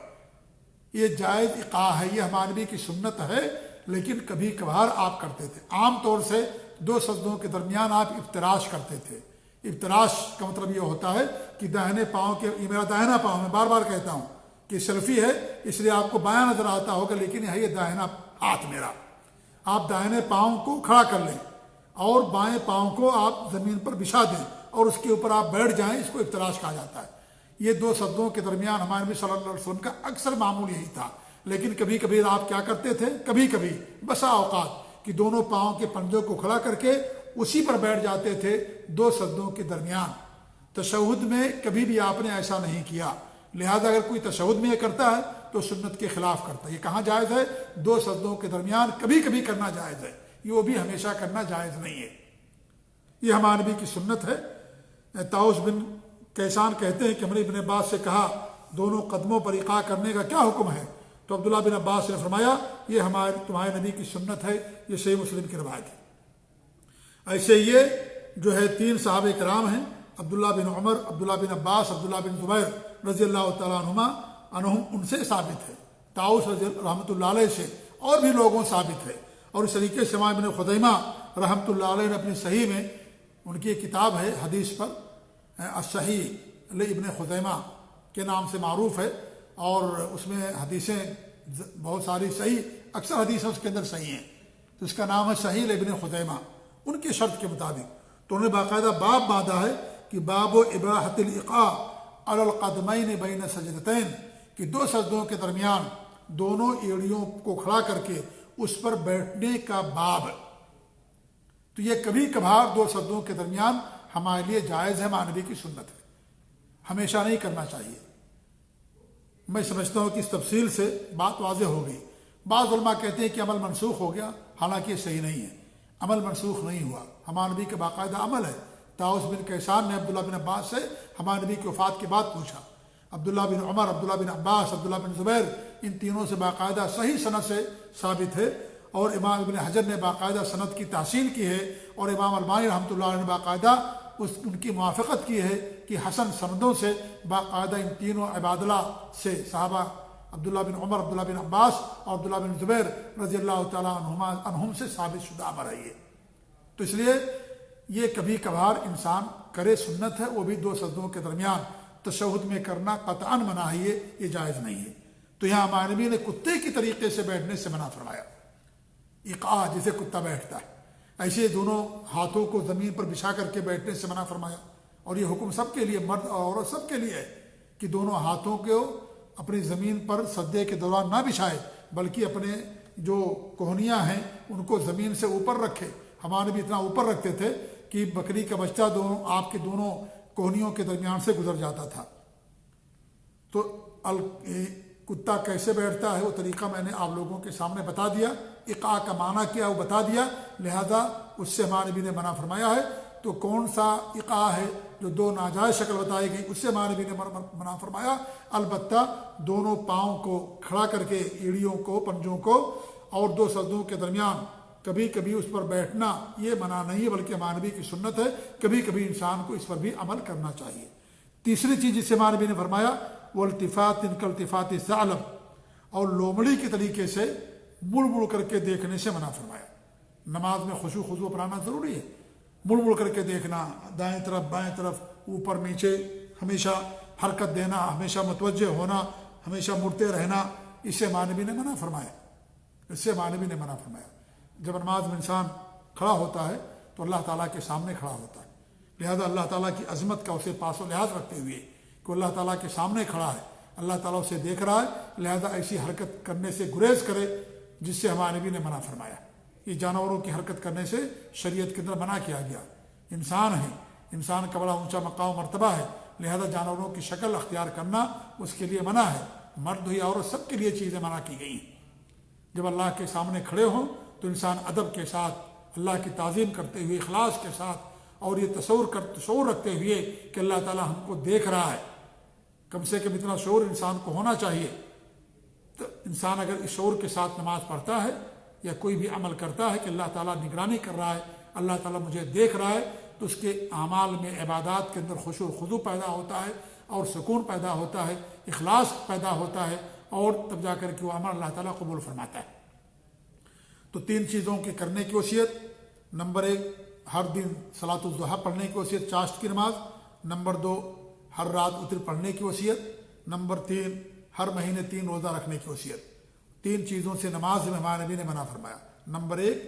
یہ جائز اقاع ہے، یہ ہمارے نبی کی سنت ہے، لیکن کبھی کبھار آپ کرتے تھے۔ عام طور سے 2 سجدوں کے درمیان آپ افتراش کرتے تھے۔ افتراش کا مطلب یہ ہوتا ہے کہ داہنے پاؤں کے، یہ میرا داہنا پاؤں، میں بار بار کہتا ہوں کہ سیلفی ہے اس لیے آپ کو بایاں نظر آتا ہوگا، لیکن یہ داہنا ہاتھ میرا، آپ داہنے پاؤں کو کھڑا کر لیں اور بائیں پاؤں کو آپ زمین پر بچھا دیں اور اس کے اوپر آپ بیٹھ جائیں، اس کو افتراش کہا جاتا ہے۔ یہ 2 سجدوں کے درمیان ہمارے نبی صلی اللہ علیہ وسلم کا اکثر معمول یہی تھا، لیکن کبھی کبھی آپ کیا کرتے تھے، کبھی کبھی بسا اوقات کہ دونوں پاؤں کے پنجوں کو کھڑا کر کے اسی پر بیٹھ جاتے تھے 2 سجدوں کے درمیان۔ تشہد میں کبھی بھی آپ نے ایسا نہیں کیا، لہذا اگر کوئی تشہد میں یہ کرتا ہے تو سنت کے خلاف کرتا ہے۔ یہ کہاں جائز ہے؟ 2 سجدوں کے درمیان کبھی کبھی کرنا جائز ہے، یہ وہ بھی ہمیشہ کرنا جائز نہیں ہے، یہ ہمارے نبی کی سنت ہے۔ طاؤس بن کیسان کہتے ہیں کہ ہم نے ابن عباس سے کہا دونوں قدموں پر اقاع کرنے کا کیا حکم ہے؟ تو عبداللہ بن عباس نے فرمایا یہ تمہارے نبی کی سنت ہے، یہ صحیح مسلم کی روایت ہے۔ ایسے یہ جو ہے 3 صحابہ کرام ہیں، عبداللہ بن عمر، عبداللہ بن عباس، عبداللہ بن زبیر رضی اللہ تعالیٰ عنہم ان سے ثابت ہے، طاؤس رحمۃ اللہ علیہ سے اور بھی لوگوں ثابت ہے۔ اور اس طریقے سے امام ابن خزیمہ رحمۃ اللہ علیہ نے اپنی صحیح میں، ان کی ایک کتاب ہے حدیث پر، الصحیح لابن خزیمہ کے نام سے معروف ہے، اور اس میں حدیثیں بہت ساری صحیح، اکثر حدیثیں اس کے اندر صحیح ہیں، تو اس کا نام ہے صحیح لابن خزیمہ ان کی شرط کے مطابق۔ تو انہوں نے باقاعدہ باب باندھا ہے کہ باب و اباحۃ الإقاء علی القدمین بین سجدتین، کہ دو سجدوں کے درمیان دونوں ایڑیوں کو کھڑا کر کے اس پر بیٹھنے کا باب۔ تو یہ کبھی کبھار دو سجدوں کے درمیان ہمارے لیے جائز ہے، مانوی کی سنت ہے، ہمیشہ نہیں کرنا چاہیے۔ میں سمجھتا ہوں کہ اس تفصیل سے بات واضح ہو گئی۔ بعض علماء کہتے ہیں کہ عمل منسوخ ہو گیا، حالانکہ یہ صحیح نہیں ہے، عمل منسوخ نہیں ہوا، ہمارے نبی کا باقاعدہ عمل ہے۔ طاؤس بن کیسان نے عبداللہ بن عباس سے ہمارے نبی کی وفات کے بعد پوچھا، عبداللہ بن عمر، عبداللہ بن عباس، عبداللہ بن زبیر، ان تینوں سے باقاعدہ صحیح سند سے ثابت ہے، اور امام ابن حجر نے باقاعدہ سند کی تحسین کی ہے، اور امام البانی رحمۃ اللہ علیہ نے باقاعدہ ان کی موافقت کی ہے کہ حسن سندوں سے باقاعدہ ان تینوں عبادلہ سے، صحابہ عبداللہ بن عمر، عبداللہ بن عباس اور عبداللہ بن زبیر رضی اللہ تعالیٰ عنہم سے ثابت شدہ امر ہے یہ۔ تو اس لیے یہ کبھی کبھار انسان کرے، سنت ہے، وہ بھی دو سجدوں کے درمیان تشہد میں کرنا قطعاً منع ہے، یہ جائز نہیں ہے۔ تو یہاں ہمارے نبی نے کتے کی طریقے سے بیٹھنے سے منع فرمایا، اقاع جیسے کتا بیٹھتا ہے، ایسے دونوں ہاتھوں کو زمین پر بچھا کر کے بیٹھنے سے منع فرمایا۔ اور یہ حکم سب کے لیے، مرد اور عورت سب کے لیے ہے کہ دونوں ہاتھوں کو اپنی زمین پر سجدے کے دوران نہ بچھائے، بلکہ اپنے جو کوہنیاں ہیں ان کو زمین سے اوپر رکھے۔ ہمارے بھی اتنا اوپر رکھتے تھے کہ بکری کا بچہ دونوں آپ کے دونوں کوہنیوں کے درمیان سے گزر جاتا تھا۔ تو کتا کیسے بیٹھتا ہے وہ طریقہ میں نے آپ لوگوں کے سامنے بتا دیا، اقاع کا معنی کیا وہ بتا دیا، لہذا اس سے ہمارے نبی نے منع فرمایا ہے۔ تو کون سا اقاع ہے جو دو ناجائز شکل بتائی گئی، اس سے ہمارے نبی نے منع فرمایا؟ البتہ دونوں پاؤں کو کھڑا کر کے، ایڑیوں کو، پنجوں کو، اور دو سجدوں کے درمیان کبھی کبھی اس پر بیٹھنا یہ منع نہیں ہے، بلکہ ہمارے نبی کی سنت ہے، کبھی کبھی انسان کو اس پر بھی عمل کرنا چاہیے۔ تیسری چیز جس سے ہمارے نبی نے فرمایا وہ التفات التفات الثعلب، اور لومڑی کے طریقے سے مڑ مڑ کر کے دیکھنے سے منع فرمایا۔ نماز میں خشوع خضوع اپنانا ضروری ہے، مڑ مڑ کر کے دیکھنا، دائیں طرف بائیں طرف، اوپر نیچے، ہمیشہ حرکت دینا، ہمیشہ متوجہ ہونا، ہمیشہ مڑتے رہنا، اس سے ہمارے نبی نے منع فرمایا، اس سے ہمارے نبی نے منع فرمایا۔ جب نماز میں انسان کھڑا ہوتا ہے تو اللہ تعالیٰ کے سامنے کھڑا ہوتا ہے، لہذا اللہ تعالیٰ کی عظمت کا اسے پاس و لحاظ رکھتے ہوئے کہ اللہ تعالیٰ کے سامنے کھڑا ہے، اللہ تعالیٰ اسے دیکھ رہا ہے، لہذا ایسی حرکت کرنے سے گریز کرے جس سے ہمارے نبی نے منع فرمایا۔ یہ جانوروں کی حرکت کرنے سے شریعت کے اندر منع کیا گیا۔ انسان ہے، انسان کا بڑا اونچا مقام و مرتبہ ہے، لہذا جانوروں کی شکل اختیار کرنا اس کے لیے منع ہے، مرد ہو یا عورت سب کے لیے چیزیں منع کی گئی ہیں۔ جب اللہ کے سامنے کھڑے ہوں تو انسان ادب کے ساتھ، اللہ کی تعظیم کرتے ہوئے، اخلاص کے ساتھ، اور یہ تصور رکھتے ہوئے کہ اللہ تعالیٰ ہم کو دیکھ رہا ہے، کم سے کم اتنا شعور انسان کو ہونا چاہیے۔ تو انسان اگر اس شعور کے ساتھ نماز پڑھتا ہے یا کوئی بھی عمل کرتا ہے کہ اللہ تعالیٰ نگرانی کر رہا ہے، اللہ تعالیٰ مجھے دیکھ رہا ہے، تو اس کے اعمال میں، عبادات کے اندر خشوع و خضوع پیدا ہوتا ہے، اور سکون پیدا ہوتا ہے، اخلاص پیدا ہوتا ہے، اور تب جا کر کے وہ عمل اللہ تعالیٰ قبول فرماتا ہے۔ تو تین چیزوں کے کرنے کی وصیت: نمبر 1 ہر دن صلاۃ الضحیٰ پڑھنے کی وصیت، چاشت کی نماز۔ نمبر 2 ہر رات وتر پڑھنے کی وصیت۔ نمبر 3 ہر مہینے 3 روزہ رکھنے کی وصیت۔ تین چیزوں سے نماز میں ہمارے نبی نے منع فرمایا۔ نمبر 1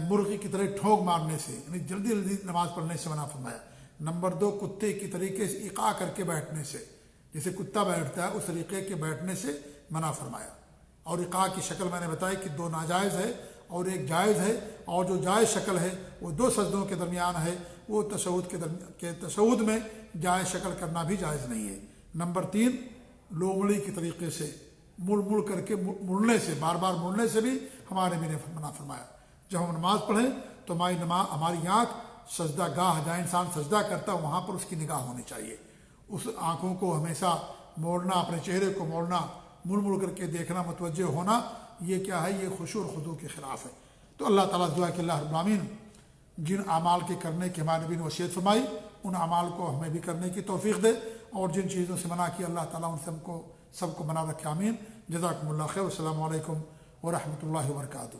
مرغی کی طرح ٹھونک مارنے سے، یعنی جلدی جلدی نماز پڑھنے سے منع فرمایا۔ نمبر 2 کتے کی طریقے سے اقاع کر کے بیٹھنے سے، جیسے کتا بیٹھتا ہے اس طریقے کے بیٹھنے سے منع فرمایا۔ اور اقاع کی شکل میں نے بتائی کہ 2 ناجائز ہے اور 1 جائز ہے، اور جو جائز شکل ہے وہ 2 سجدوں کے درمیان ہے، وہ تشہد میں جائز شکل کرنا بھی جائز نہیں ہے۔ نمبر 3 لومڑی کے طریقے سے مڑ مڑ کر کے مڑنے سے، بار بار مڑنے سے بھی ہمارے نبی نے منع فرمایا۔ جب ہم نماز پڑھیں تو ہماری آنکھ سجدہ گاہ، جہاں انسان سجدہ کرتا ہے وہاں پر اس کی نگاہ ہونی چاہیے۔ اس آنکھوں کو ہمیشہ موڑنا، اپنے چہرے کو موڑنا، مڑ مڑ کر کے دیکھنا، متوجہ ہونا، یہ کیا ہے؟ یہ خشوع اور خضوع کے خلاف ہے۔ تو اللہ تعالیٰ دعا کہ اللہ رب العالمین جن اعمال کے کرنے کی ہمارے نبی نے وصیت فرمائی ان اعمال کو ہمیں بھی کرنے کی توفیق دے، اور جن چیزوں سے منع کیا اللہ تعالیٰ ان سے سب کو بنا رکھے، آمین۔ جزاکم اللہ خیر، السلام علیکم ورحمۃ اللہ وبرکاتہ۔